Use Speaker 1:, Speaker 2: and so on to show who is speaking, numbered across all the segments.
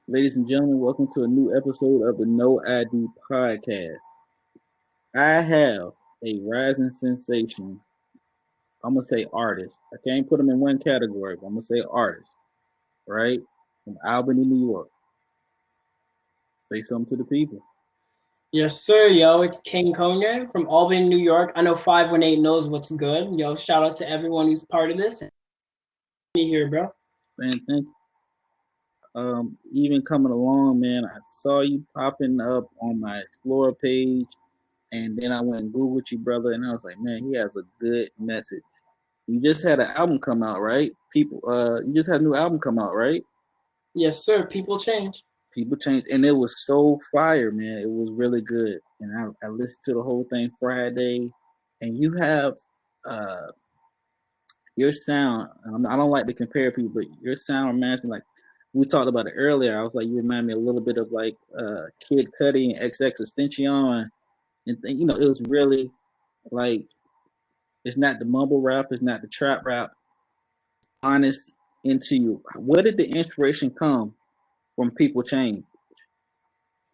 Speaker 1: Ladies and gentlemen, welcome to a new episode of the No ID Podcast. I have a rising sensation. I'm gonna say artist. I can't put them in one category, but I'm gonna say artist, right? From Albany, New York. Say something to the people.
Speaker 2: Yes, sir, yo. It's King Konye from Albany, New York. I know 518 knows what's good. Yo, shout out to everyone who's part of this. Me here, bro.
Speaker 1: Man, thank you. Even coming along, man, I saw you popping up on my Explore page, and then I went and Googled you, brother, and I was like, man, he has a good message. You just had an album come out, right? You just had a new album come out, right?
Speaker 2: Yes, sir. People change.
Speaker 1: People change, and it was so fire, man. It was really good, and I listened to the whole thing Friday. And you have uh your sound. I don't like to compare people, but your sound reminds me, like we talked about it earlier. I was like, you remind me a little bit of like Kid Cudi and XX Extension, and it was really like it's not the mumble rap, it's not the trap rap. Honest into you. Where did the inspiration come from? People change.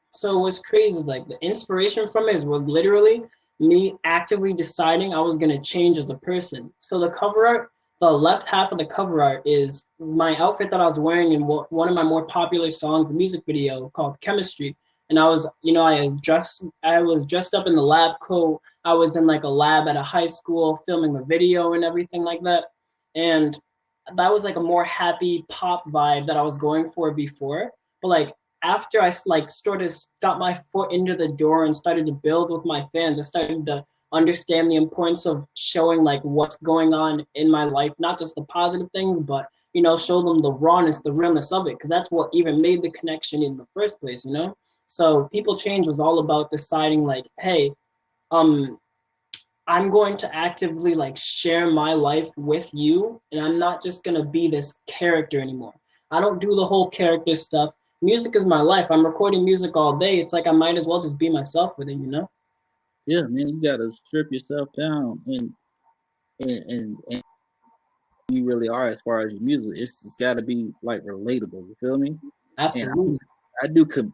Speaker 2: So what's crazy is like the inspiration from it is was literally me actively deciding I was gonna change as a person. So the cover art, the left half of the cover art is my outfit that I was wearing in one of my more popular songs, the music video called Chemistry. And I was, I was dressed up in the lab coat. I was in like a lab at a high school filming a video and everything like that. And that was like a more happy pop vibe that I was going for before. But like after I like sort of got my foot into the door and started to build with my fans, I started to understand the importance of showing like what's going on in my life, not just the positive things, but show them the rawness, the realness of it, because that's what even made the connection in the first place. So People Change was all about deciding like, hey, um, I'm going to actively like share my life with you, and I'm not just gonna be this character anymore. I don't do the whole character stuff. Music is my life. I'm recording music all day. It's like I might as well just be myself with it.
Speaker 1: Yeah, man, you gotta strip yourself down and you really are as far as your music. It's got to be like relatable. You feel me? And
Speaker 2: Absolutely.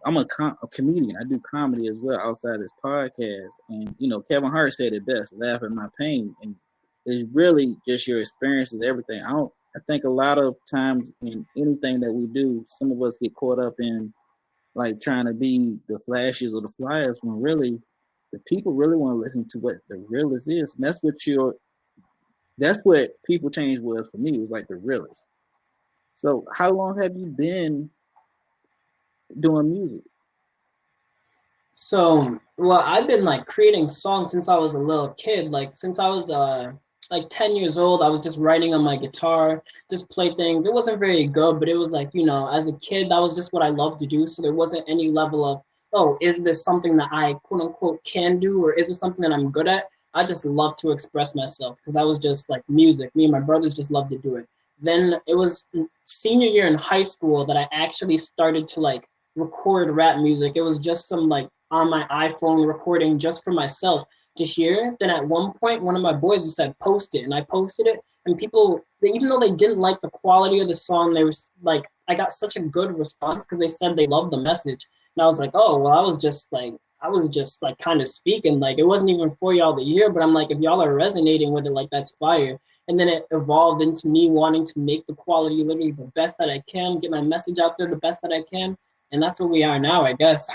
Speaker 1: I'm a comedian. I do comedy as well outside this podcast. And Kevin Hart said it best: "Laugh at my pain." And it's really just your experiences, everything. I think a lot of times in anything that we do, some of us get caught up in like trying to be the flashes or the flyers when really the people really want to listen to what the realist is. And that's what people change was for me. It was like the realist. So how long have you been doing music?
Speaker 2: Well, I've been like creating songs since I was a little kid. Like since I was like 10 years old, I was just writing on my guitar, just play things. It wasn't very good, but it was like, as a kid, that was just what I loved to do. So there wasn't any level of, oh, is this something that I quote unquote can do, or is this something that I'm good at? I just love to express myself because I was just like music. Me and my brothers just loved to do it. Then it was senior year in high school that I actually started to like record rap music. It was just some like on my iPhone recording just for myself to hear. Then at one point, one of my boys just said, post it. And I posted it. And people, even though they didn't like the quality of the song, they were like, I got such a good response because they said they loved the message. And I was like, oh, well, I was just like kind of speaking. Like, it wasn't even for y'all to hear, but I'm like, if y'all are resonating with it, like, that's fire. And then it evolved into me wanting to make the quality literally the best that I can, get my message out there the best that I can. And that's where we are now, I guess.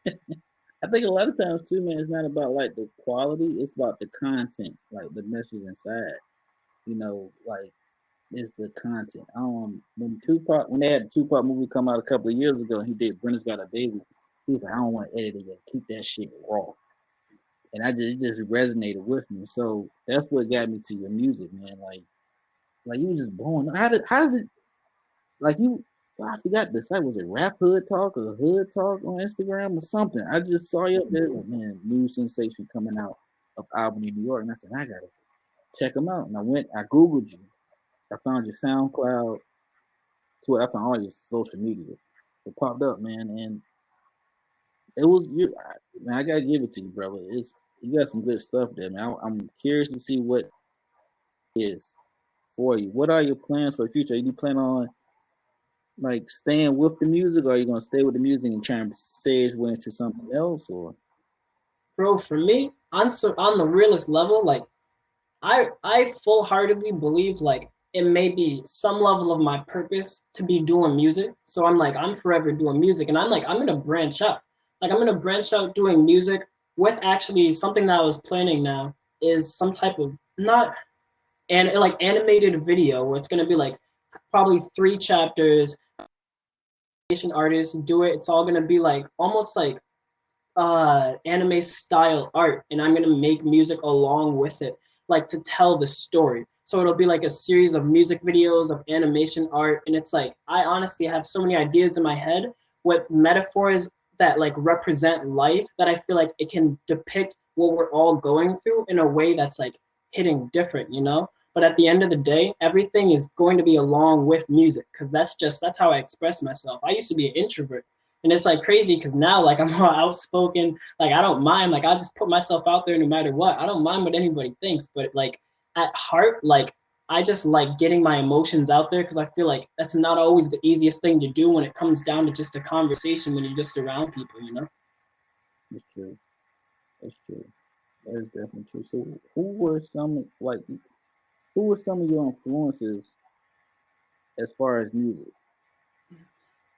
Speaker 1: I think a lot of times too, man, it's not about like the quality, it's about the content, like the message inside. Like it's the content. When they had the Tupac movie come out a couple of years ago, and he did Brenda's Got a Baby. He was like, I don't want to edit it yet. Keep that shit raw. And it just resonated with me. So that's what got me to your music, man. Like you were just born. How did it like you? I forgot the site. Was it Rap Hood Talk or Hood Talk on Instagram or something? I just saw you up there, like, man, new sensation coming out of Albany, New York, and I said I gotta check them out. And I googled you. I found your SoundCloud. Twitter. I found all your social media. It popped up, man, and it was you. Man, I gotta give it to you, brother. You got some good stuff there, man. I'm curious to see what is for you. What are your plans for the future? You plan on like staying with the music, or are you gonna stay with the music and try and segue into something else, or
Speaker 2: Bro, for me, on the realist level, like I full heartedly believe like it may be some level of my purpose to be doing music. So I'm like I'm forever doing music, and I'm gonna branch out. Like I'm gonna branch out doing music with actually something that I was planning now is some type of not and like animated video where it's gonna be like probably 3 chapters. Asian artists do it. It's all gonna be like almost like anime style art, and I'm gonna make music along with it, like to tell the story. So it'll be like a series of music videos of animation art, and it's like I honestly have so many ideas in my head with metaphors that like represent life that I feel like it can depict what we're all going through in a way that's like hitting different, you know. But at the end of the day, everything is going to be along with music because that's how I express myself. I used to be an introvert, and it's like crazy because now like I'm all outspoken. Like I don't mind. Like I just put myself out there no matter what. I don't mind what anybody thinks. But like at heart, like I just like getting my emotions out there because I feel like that's not always the easiest thing to do when it comes down to just a conversation when you're just around people, you know?
Speaker 1: it's true? That's true. That is definitely true. So, who were some of your influences as far as music?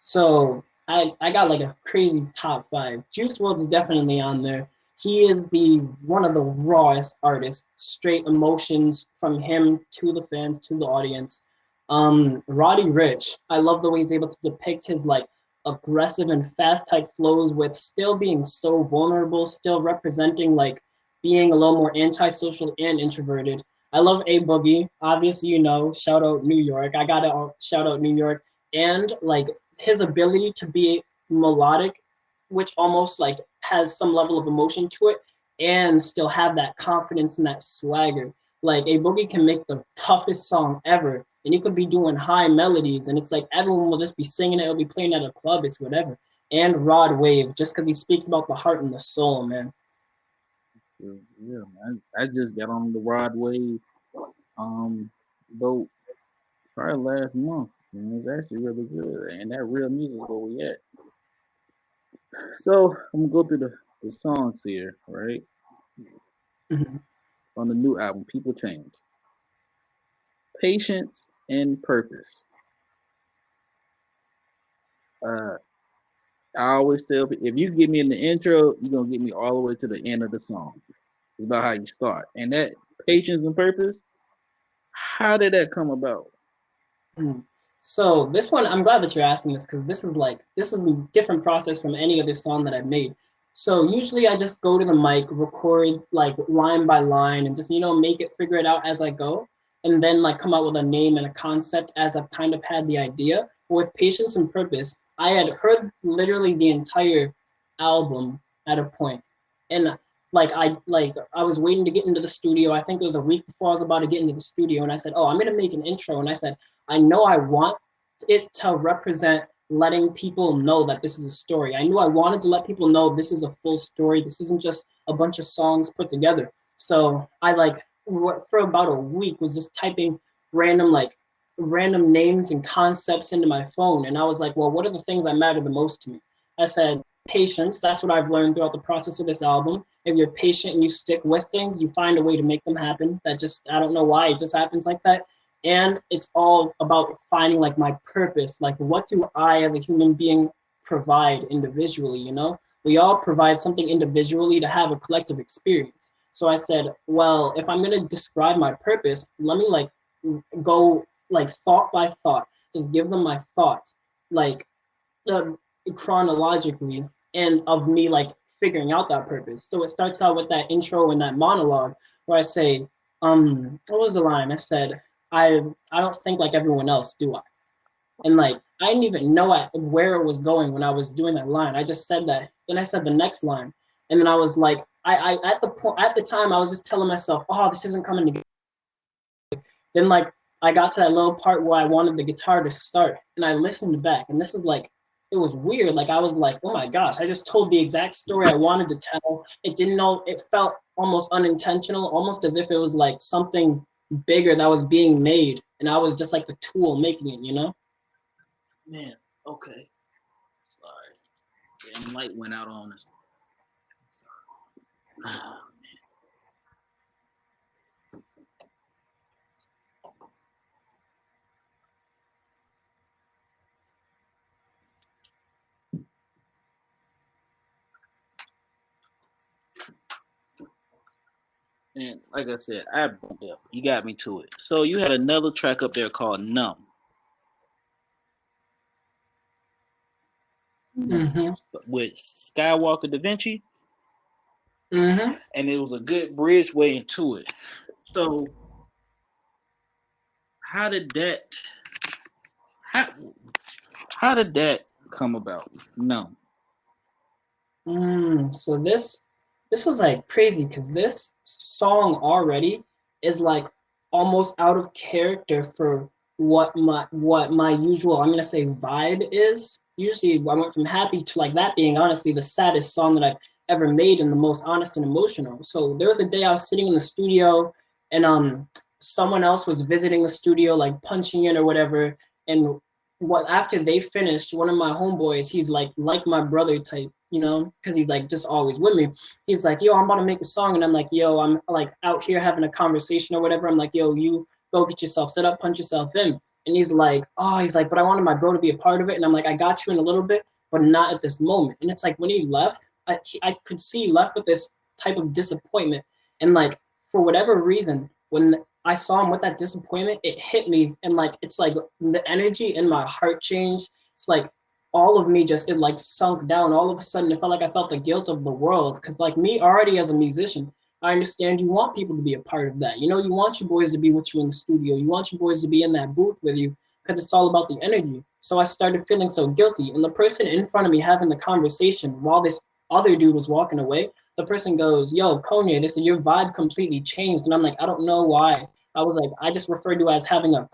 Speaker 2: So I got like a crazy top five. Juice WRLD is definitely on there. He is the one of the rawest artists, straight emotions from him to the fans to the audience. Roddy Ricch, I love the way he's able to depict his like aggressive and fast type flows with still being so vulnerable, still representing like being a little more antisocial and introverted. I love A Boogie. Obviously, you know, shout out New York. I gotta shout out New York. And like his ability to be melodic, which almost like has some level of emotion to it, and still have that confidence and that swagger. Like a boogie can make the toughest song ever, and you could be doing high melodies, and it's like everyone will just be singing it. It'll be playing at a club, it's whatever. And Rod Wave, just because he speaks about the heart and the soul, man.
Speaker 1: Yeah, man. I just got on the Broadway boat probably last month, and it's actually really good. And that real music is where we at. So I'm gonna go through the songs here, right?
Speaker 2: Mhm.
Speaker 1: On the new album, People Change. Patience and Purpose. Uh, I always tell people, if you get me in the intro, you're gonna get me all the way to the end of the song. It's about how you start. And that patience and purpose, how did that come about?
Speaker 2: Mhm. So this one, I'm glad that you're asking this because this is a different process from any other song that I've made. So usually I just go to the mic, record like line by line, and just make it, figure it out as I go, and then like come out with a name and a concept as I've kind of had the idea. With patience and purpose, I had heard literally the entire album at a point, and I was waiting to get into the studio. I think it was a week before I was about to get into the studio, and I said, "Oh, I'm gonna make an intro," and I said, I know I want it to represent letting people know that this is a story. I knew I wanted to let people know this is a full story. This isn't just a bunch of songs put together. So I like for about a week was just typing random like random names and concepts into my phone. And I was like, well, what are the things that matter the most to me? I said, patience. That's what I've learned throughout the process of this album. If you're patient and you stick with things, you find a way to make them happen. That just, I don't know why, it just happens like that. And it's all about finding like my purpose. Like, what do I as a human being provide individually? We all provide something individually to have a collective experience. So I said, well, if I'm going to describe my purpose, let me like go like thought by thought, just give them my thought, like uh, chronologically, and of me like figuring out that purpose. So it starts out with that intro and that monologue where I say, what was the line? I said, I don't think like everyone else, do I? And like I didn't even know where it was going when I was doing that line. I just said that. Then I said the next line, and then I was like, I at the time I was just telling myself, oh, this isn't coming together. Then like I got to that little part where I wanted the guitar to start, and I listened back, and this is like it was weird. Like I was like, oh my gosh, I just told the exact story I wanted to tell. It didn't know. It felt almost unintentional, almost as if it was like something bigger that was being made, and I was just like the tool making it.
Speaker 1: Man, okay. Sorry. Damn light went out on us. And like I said, I bumped up. You got me to it. So you had another track up there called Numb.
Speaker 2: Mm-hmm.
Speaker 1: With Skywalker Da Vinci.
Speaker 2: Mm-hmm.
Speaker 1: And it was a good bridge way into it. So how did that how, how did that come about? Numb.
Speaker 2: So this was like crazy because this song already is like almost out of character for what my usual, I'm gonna say, vibe is. Usually I went from happy to like that being honestly the saddest song that I've ever made and the most honest and emotional. So there was a day I was sitting in the studio and someone else was visiting the studio like punching in or whatever, and what after they finished, one of my homeboys, he's like my brother type, you know, because he's like just always with me. He's like, yo, I'm about to make a song, and I'm like, yo, I'm like out here having a conversation or whatever. I'm like, yo, you go get yourself set up, punch yourself in. And he's like, oh, he's like, but I wanted my bro to be a part of it, and I'm like, I got you in a little bit, but not at this moment. And it's like when he left, I could see he left with this type of disappointment, and like for whatever reason, when I saw him with that disappointment, it hit me, and like it's like the energy in my heart changed. It's like all of me just it like sunk down. All of a sudden, it felt like I felt the guilt of the world because like me already as a musician, I understand you want people to be a part of that. You know, you want your boys to be with you in the studio. You want your boys to be in that booth with you because it's all about the energy. So I started feeling so guilty, and the person in front of me having the conversation while this other dude was walking away, the person goes, "Yo, Konye, this is your vibe completely changed," and I'm like, I don't know why. I was like, I just referred to as having a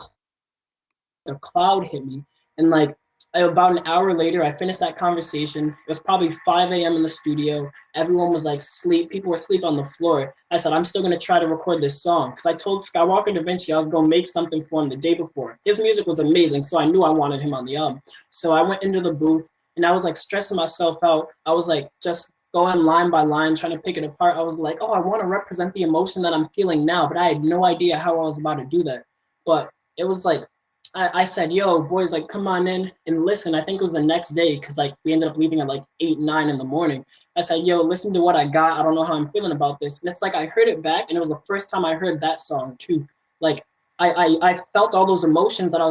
Speaker 2: cloud hit me. And like about an hour later, I finished that conversation. It was probably 5 a.m. in the studio. Everyone was like sleep. People were asleep on the floor. I said, I'm still going to try to record this song. Because I told Skywalker Da Vinci I was going to make something for him the day before. His music was amazing, so I knew I wanted him on the album. So I went into the booth and I was like stressing myself out. I was like just going line by line, trying to pick it apart. I was like, oh, I want to represent the emotion that I'm feeling now, but I had no idea how I was about to do that. But it was like I said, yo, boys, like, come on in and listen. I think it was the next day because, like, we ended up leaving at like 8, 9 in the morning. I said, yo, listen to what I got. I don't know how I'm feeling about this. And it's like I heard it back, and it was the first time I heard that song, too. Like, I felt all those emotions that I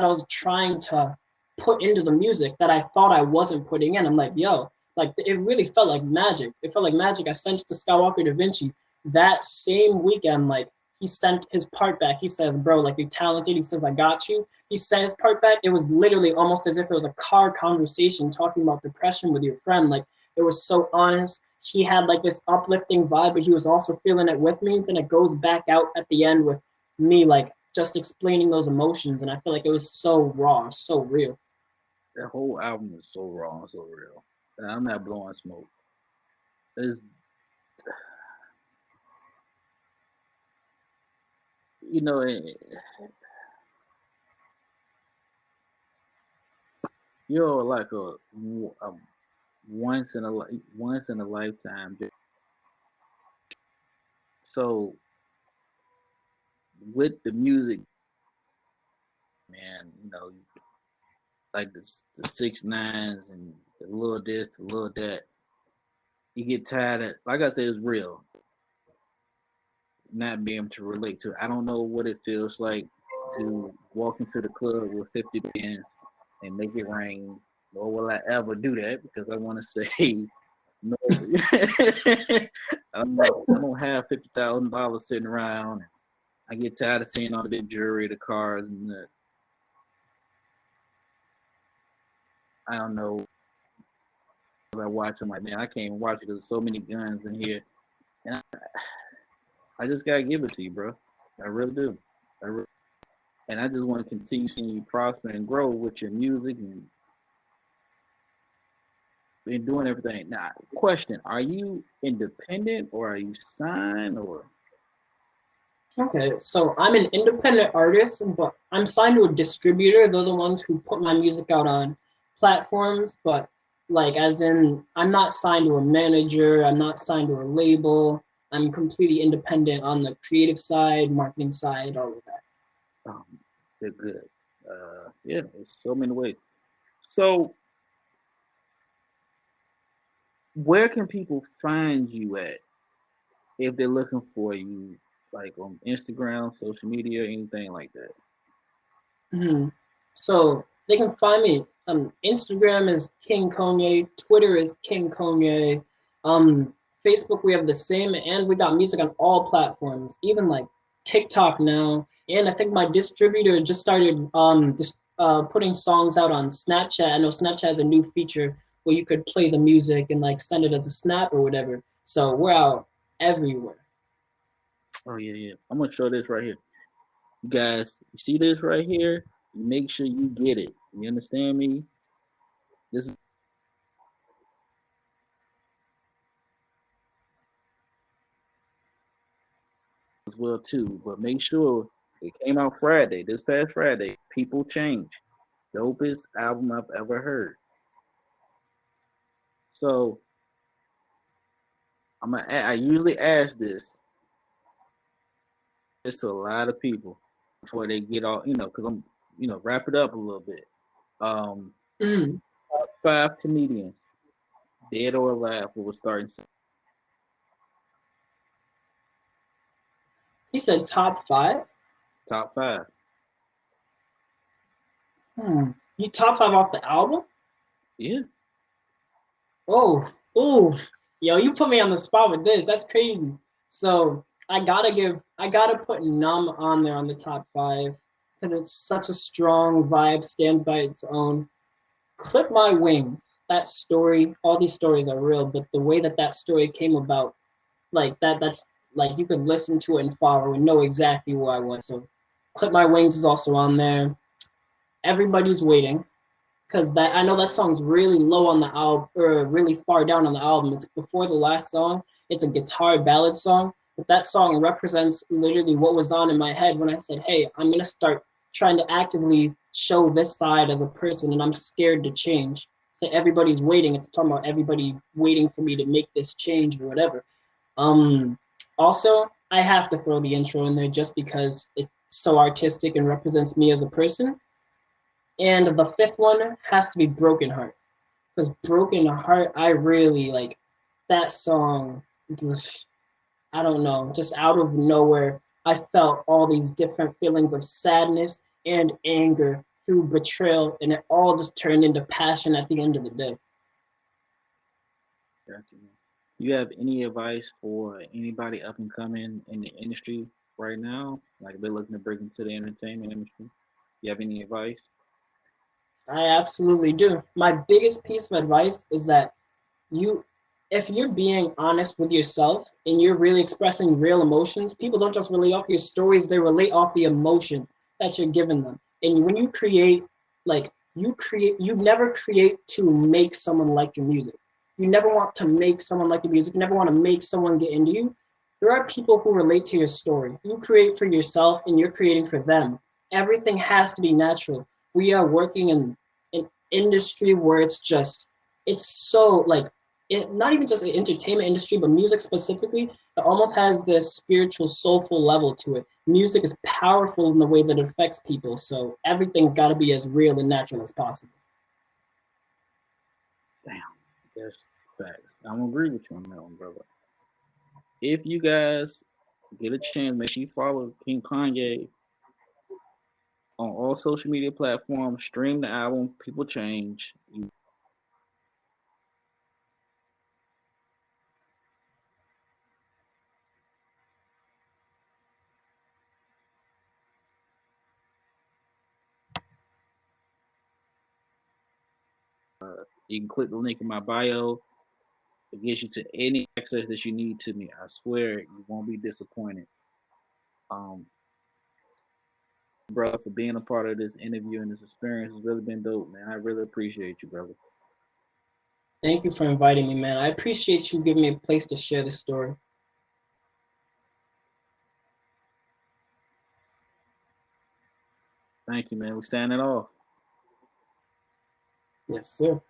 Speaker 2: was trying to put into the music that I thought I wasn't putting in. I'm like, yo, like, it really felt like magic. It felt like magic. I sent it to Skywalker Da Vinci that same weekend, like, he sent his part back. He says, bro, like you're talented. He says, I got you. He sent his part back. It was literally almost as if it was a car conversation talking about depression with your friend. Like it was so honest. He had like this uplifting vibe, but he was also feeling it with me. Then it goes back out at the end with me like just explaining those emotions. And I feel like it was so raw, so real.
Speaker 1: That whole album is so raw and so real. And I'm not blowing smoke. It's, you know, you're like a once in a lifetime. So with the music, man, you know, like the 6 9s and the little this, the little that. You get tired of, like I said, it's real. Not being able to relate to. I don't know what it feels like to walk into the club with 50 pins and make it rain. Nor will I ever do that because I want to say no. I don't have $50,000 sitting around. I get tired of seeing all the big jewelry, the cars, and I don't know. I watch them like, man, I can't even watch it. There's so many guns in here, and I just gotta give it to you, bro. I really do. And I just want to continue seeing you prosper and grow with your music and doing everything. Now, question: are you independent or are you signed or?
Speaker 2: Okay, so I'm an independent artist, but I'm signed to a distributor. They're the ones who put my music out on platforms, but like as in I'm not signed to a manager, I'm not signed to a label. I'm completely independent on the creative side, marketing side, all of that.
Speaker 1: Um, they're good. Yeah, there's so many ways. So, where can people find you at if they're looking for you, like on Instagram, social media, anything like that?
Speaker 2: Hmm. So they can find me. Instagram is King Konye. Twitter is King Konye. Um, Facebook we have the same, and we got music on all platforms, even like TikTok now. And I think my distributor just started putting songs out on Snapchat. I know Snapchat has a new feature where you could play the music and like send it as a snap or whatever. So we're out everywhere.
Speaker 1: Oh yeah, yeah. I'm gonna show this right here. You guys, you see this right here? Make sure you get it. You understand me? This is as well too, but make sure it came out Friday. This past Friday, People Change, dopest album I've ever heard. So I usually ask this to a lot of people before they get all because I'm wrap it up a little bit. Um,
Speaker 2: Mm.
Speaker 1: top five comedians, dead or alive, who will start in
Speaker 2: He said top five.
Speaker 1: top five.
Speaker 2: You top five off the album?
Speaker 1: Yeah,
Speaker 2: Oh, oh, yo, you put me on the spot with this. That's crazy. So I gotta put Numb on there on the top five because it's such a strong vibe, stands by its own. Clip My Wings. That story, all these stories are real, but the way that that story came about, like that's like you could listen to it and follow and know exactly who I was. So Clip My Wings is also on there. Everybody's Waiting because that I know that song's really low on the album or really far down on the album. It's before the last song. It's a guitar ballad song, but that song represents literally what was on in my head when I said, "Hey, I'm gonna start trying to actively show this side as a person, and I'm scared to change." So everybody's waiting. It's talking about everybody waiting for me to make this change or whatever. Um, Also, I have to throw the intro in there just because it's so artistic and represents me as a person. And the fifth one has to be Broken Heart. Because Broken Heart, I really like that song. I don't know, just out of nowhere, I felt all these different feelings of sadness and anger through betrayal, and it all just turned into passion at the end of the day.
Speaker 1: gotcha. You have any advice for anybody up and coming in the industry right now? Like they're looking to break into the entertainment industry. You have any advice?
Speaker 2: I absolutely do. My biggest piece of advice is that you if you're being honest with yourself and you're really expressing real emotions, people don't just relate off your stories, they relate off the emotion that you're giving them. And when you create, you never create to make someone like your music. You never want to make someone like your music. You never want to make someone get into you. There are people who relate to your story. You create for yourself and you're creating for them. Everything has to be natural. We are working in an industry where it's so like not even just the entertainment industry, but music specifically, it almost has this spiritual, soulful level to it. Music is powerful in the way that it affects people, so everything's got to be as real and natural as possible.
Speaker 1: Damn, that's facts. I'm gonna agree with you on that one, brother. If you guys get a chance, make sure you follow King Kanye on all social media platforms. Stream the album. People change. You you can click the link in my bio. It gets you to any access that you need to me. I swear you won't be disappointed. Um, brother, for being a part of this interview and this experience has really been dope, man. I really appreciate you, brother.
Speaker 2: Thank you for inviting me, man. I appreciate you giving me a place to share this story.
Speaker 1: Thank you, man. We standing off.
Speaker 2: Yes, sir.